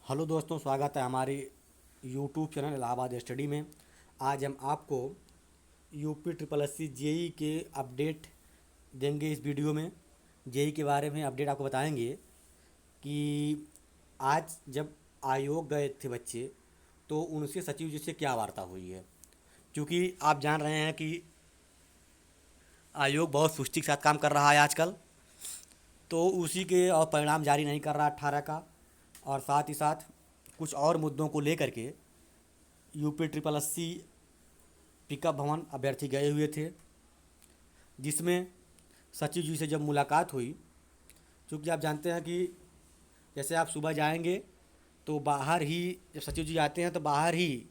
Hello दोस्तों, स्वागत है हमारे यूट्यूब चैनल इलाहाबाद स्टडी में। आज हम आपको UP triple S C JE के अपडेट देंगे। इस वीडियो में जेई के बारे में अपडेट आपको बताएंगे कि आज जब आयोग गए थे बच्चे, तो उनसे सचिव जी से क्या वार्ता हुई है। क्योंकि आप जान रहे हैं कि आयोग बहुत सुस्ती के साथ काम कर रहा है आजकल, तो उसी के और परिणाम जारी नहीं कर रहा 18 का। और साथ ही साथ कुछ और मुद्दों को लेकर के UP triple S C Pickup Bhawan अभ्यर्थी गए हुए थे, जिसमें सचिव जी से जब मुलाकात हुई, क्योंकि आप जानते हैं कि जैसे आप सुबह जाएंगे तो बाहर ही, जब सचिव जी आते हैं तो बाहर ही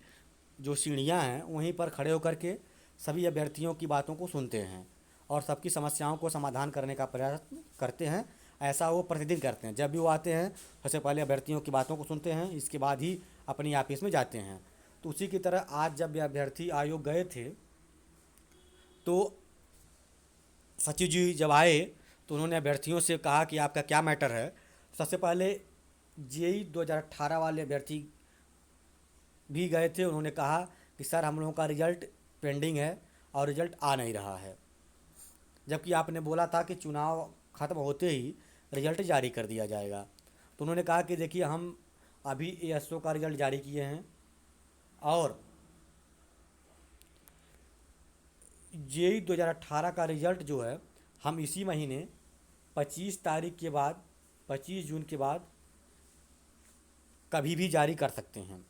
जो सीढ़ियाँ हैं वहीं पर खड़े होकर के सभी अभ्यर्थियों की बातों को सुनते हैं और सबकी समस्याओं को समाधान करने का प्रयास करते हैं। ऐसा वो प्रतिदिन करते हैं। जब भी वो आते हैं सबसे पहले अभ्यर्थियों की बातों को सुनते हैं, इसके बाद ही अपनी ऑफिस में जाते हैं। तो उसी की तरह आज जब ये अभ्यर्थी आयोग गए थे, तो सचिव जी जब आए तो उन्होंने अभ्यर्थियों से कहा कि आपका क्या मैटर है। सबसे पहले जेई 2018 वाले अभ्यर्थी भी गए थे। उन्होंने कहा कि सर, हम लोगों का रिजल्ट पेंडिंग है और रिजल्ट आ नहीं रहा है, जबकि आपने बोला था कि चुनाव ख़त्म होते ही रिजल्ट जारी कर दिया जाएगा। तो उन्होंने कहा कि देखिए, हम अभी एएसओ का रिजल्ट जारी किए हैं और जेई 2018 का रिजल्ट जो है हम इसी महीने 25 तारीख के बाद, 25 जून के बाद कभी भी जारी कर सकते हैं।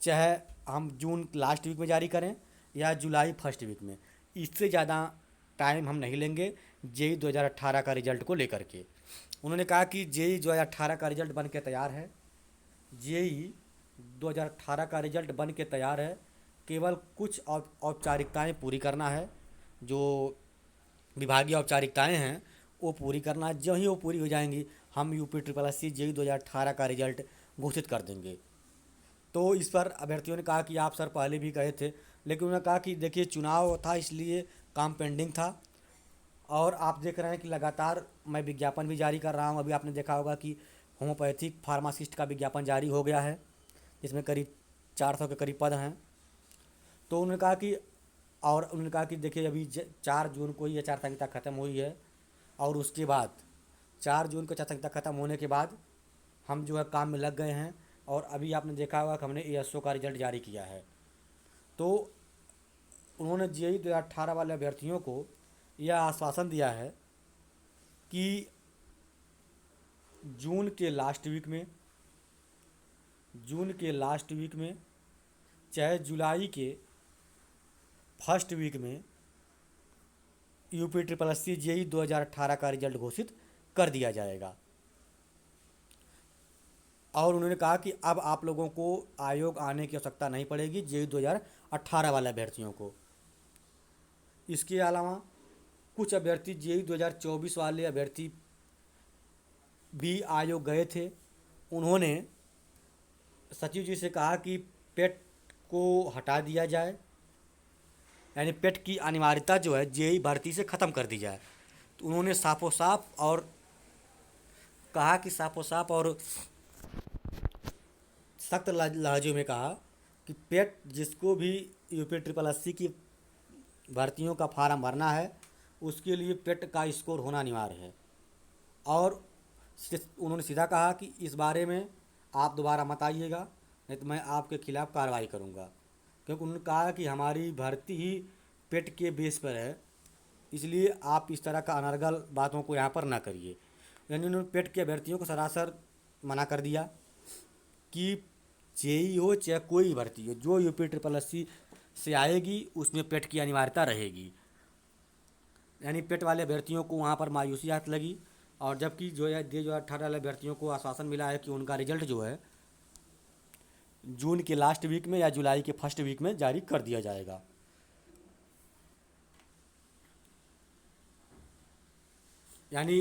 चाहे हम जून लास्ट वीक में जारी करें या जुलाई फर्स्ट वीक में, इससे ज़्यादा टाइम हम नहीं लेंगे जेई 2018 का रिजल्ट को लेकर के। उन्होंने कहा कि जेई 2018 का रिजल्ट बन के तैयार है। जेई 2018 का रिजल्ट बन के तैयार है, केवल कुछ औपचारिकताएं पूरी करना है। जो विभागीय औपचारिकताएं हैं वो पूरी करना है। जब ही वो पूरी हो जाएंगी, हम UP triple S C JE 2018 का रिजल्ट घोषित कर देंगे। तो इस पर अभ्यर्थियों ने कहा कि आप सर पहले भी गए थे, लेकिन उन्होंने कहा कि देखिए, चुनाव था इसलिए काम पेंडिंग था। और आप देख रहे हैं कि लगातार मैं विज्ञापन भी जारी कर रहा हूँ। अभी आपने देखा होगा कि होम्योपैथिक फार्मासिस्ट का विज्ञापन जारी हो गया है, जिसमें करीब 400 के करीब पद हैं। तो उन्होंने कहा कि, और उन्होंने कहा कि देखिए, अभी 4 जून को ही आचार संहिता ख़त्म हुई है और उसके बाद 4 जून को आचार संहिता ख़त्म होने के बाद हम जो है काम में लग गए हैं। और अभी आपने देखा होगा कि हमने एएसओ का रिजल्ट जारी किया है। तो उन्होंने जेई 2018 वाले अभ्यर्थियों को यह आश्वासन दिया है कि जून के लास्ट वीक में, जून के लास्ट वीक में चाहे जुलाई के फर्स्ट वीक में UP triple S C JE 2018 का रिजल्ट घोषित कर दिया जाएगा। और उन्होंने कहा कि अब आप लोगों को आयोग आने की आवश्यकता नहीं पड़ेगी जेई 2018 वाले अभ्यर्थियों को। इसके अलावा कुछ अभ्यर्थी जेई 2024 वाले अभ्यर्थी भी आयोग गए थे। उन्होंने सचिव जी से कहा कि पेट को हटा दिया जाए, यानी पेट की अनिवार्यता जो है जेई भर्ती से ख़त्म कर दी जाए। तो उन्होंने साफो साफ और कहा कि साफो साफ और सख्त लहजे में कहा कि पेट जिसको भी यूपी ट्रिपल एस सी की भर्तियों का फार्म भरना है, उसके लिए पेट का स्कोर होना अनिवार्य है। और उन्होंने सीधा कहा कि इस बारे में आप दोबारा मत आइएगा, नहीं तो मैं आपके खिलाफ़ कार्रवाई करूँगा। क्योंकि उन्होंने कहा कि हमारी भर्ती ही पेट के बेस पर है, इसलिए आप इस तरह का अनर्गल बातों को यहाँ पर ना करिए। यानी उन्होंने पेट के अभ्यर्थियों को सरासर मना कर दिया कि जेई हो चाहे कोई भर्ती हो, जो यूपी ट्रिपल एस सी से आएगी उसमें पेट की अनिवार्यता रहेगी। यानी पेट वाले अभ्यर्थियों को वहाँ पर मायूसी हाथ लगी। और जबकि जो है 2018 वाले अभ्यर्थियों को आश्वासन मिला है कि उनका रिजल्ट जो है जून के लास्ट वीक में या जुलाई के फर्स्ट वीक में जारी कर दिया जाएगा। यानी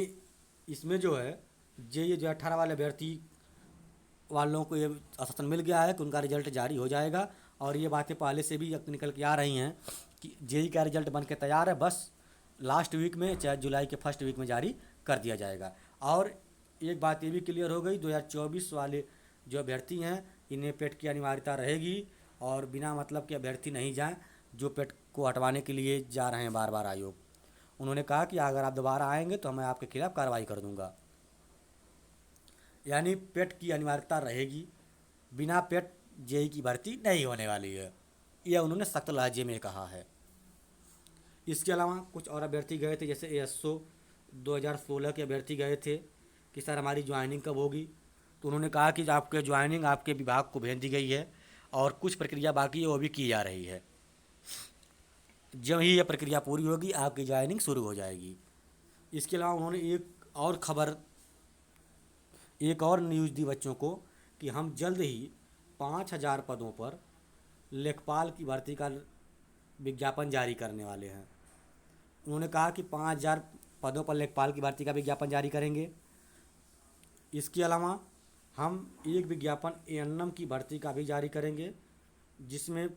इसमें जो है जेई जो 18 वाले अभ्यर्थी वालों को ये आश्वासन मिल गया है कि उनका रिजल्ट जारी हो जाएगा। और ये बातें पहले से भी निकल के आ रही हैं कि जेई का रिजल्ट बन के तैयार है, बस लास्ट वीक में चाहे जुलाई के फर्स्ट वीक में जारी कर दिया जाएगा। और एक बात ये भी क्लियर हो गई, 2024 वाले जो अभ्यर्थी हैं इन्हें पेट की अनिवार्यता रहेगी और बिना मतलब के अभ्यर्थी नहीं जाएं जो पेट को हटवाने के लिए जा रहे हैं बार बार आयोग। उन्होंने कहा कि अगर आप दोबारा आएंगे तो मैं आपके खिलाफ़ कार्रवाई कर दूंगा। यानी पेट की अनिवार्यता रहेगी, बिना पेट जेई की भर्ती नहीं होने वाली है, यह उन्होंने सख्त लहजे में कहा है। इसके अलावा कुछ और अभ्यर्थी गए थे, जैसे एएसओ 2016 के अभ्यर्थी गए थे कि सर हमारी ज्वाइनिंग कब होगी। तो उन्होंने कहा कि आपके ज्वाइनिंग आपके विभाग को भेज दी गई है और कुछ प्रक्रिया बाकी है वो भी की जा रही है। जब ही यह प्रक्रिया पूरी होगी आपकी ज्वाइनिंग शुरू हो जाएगी। इसके अलावा उन्होंने एक और न्यूज़ दी बच्चों को कि हम जल्द ही 5000 पदों पर लेखपाल की भर्ती का विज्ञापन जारी करने वाले हैं। उन्होंने कहा कि 5000 पदों पर लेखपाल की भर्ती का विज्ञापन जारी करेंगे। इसके अलावा हम एक विज्ञापन एएनएम की भर्ती का भी जारी करेंगे जिसमें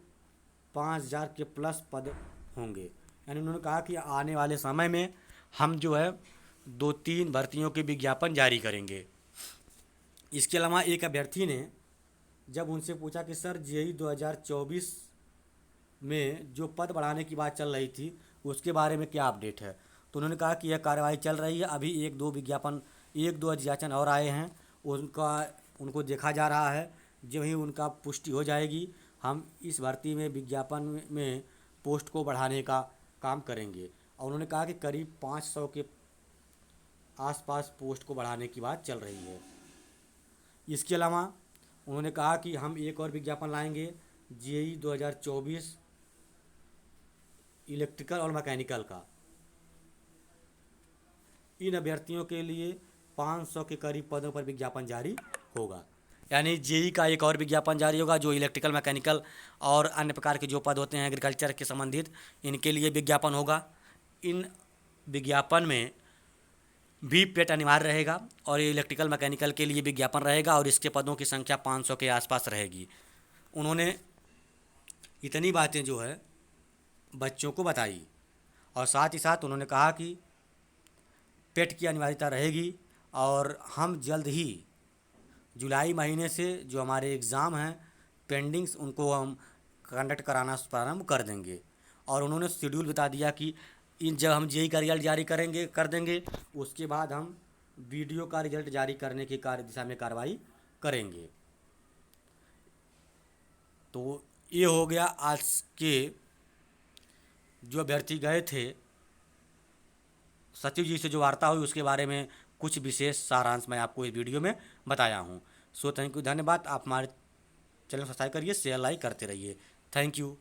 5000 के प्लस पद होंगे। यानी उन्होंने कहा कि आने वाले समय में हम जो है 2-3 भर्तियों के विज्ञापन जारी करेंगे। इसके अलावा एक अभ्यर्थी ने जब उनसे पूछा कि सर जेईई 2024 में जो पद बढ़ाने की बात चल रही थी उसके बारे में क्या अपडेट है, तो उन्होंने कहा कि यह कार्रवाई चल रही है। अभी एक दो अधियाचन और आए हैं, उनको देखा जा रहा है। जब ही उनका पुष्टि हो जाएगी हम इस भर्ती में विज्ञापन में पोस्ट को बढ़ाने का काम करेंगे। और उन्होंने कहा कि करीब 500 के आसपास पोस्ट को बढ़ाने की बात चल रही है। इसके अलावा उन्होंने कहा कि हम एक और विज्ञापन लाएंगे जेईई 2024 इलेक्ट्रिकल और मैकेनिकल का। इन अभ्यर्थियों के लिए 500 के करीब पदों पर विज्ञापन जारी होगा। यानी जेईई का एक और विज्ञापन जारी होगा जो इलेक्ट्रिकल, मैकेनिकल और अन्य प्रकार के जो पद होते हैं एग्रीकल्चर के संबंधित, इनके लिए विज्ञापन होगा। इन विज्ञापन में भी पेट अनिवार्य रहेगा और ये इलेक्ट्रिकल मैकेनिकल के लिए विज्ञापन रहेगा और इसके पदों की संख्या 500 के आसपास रहेगी। उन्होंने इतनी बातें जो है बच्चों को बताई और साथ ही साथ उन्होंने कहा कि पेट की अनिवार्यता रहेगी और हम जल्द ही जुलाई महीने से जो हमारे एग्ज़ाम हैं पेंडिंग्स उनको हम कंडक्ट कराना प्रारंभ कर देंगे। और उन्होंने शेड्यूल बता दिया कि जब हम जेईई का रिजल्ट जारी कर देंगे उसके बाद हम वीडियो का रिजल्ट जारी करने की दिशा में कार्रवाई करेंगे। तो ये हो गया आज के जो अभ्यर्थी गए थे सचिव जी से जो वार्ता हुई उसके बारे में कुछ विशेष सारांश मैं आपको इस वीडियो में बताया हूँ। सो थैंक यू, धन्यवाद। आप हमारे चैनल सब्सक्राइब करिए, शेयर लाइक करते रहिए। Thank you.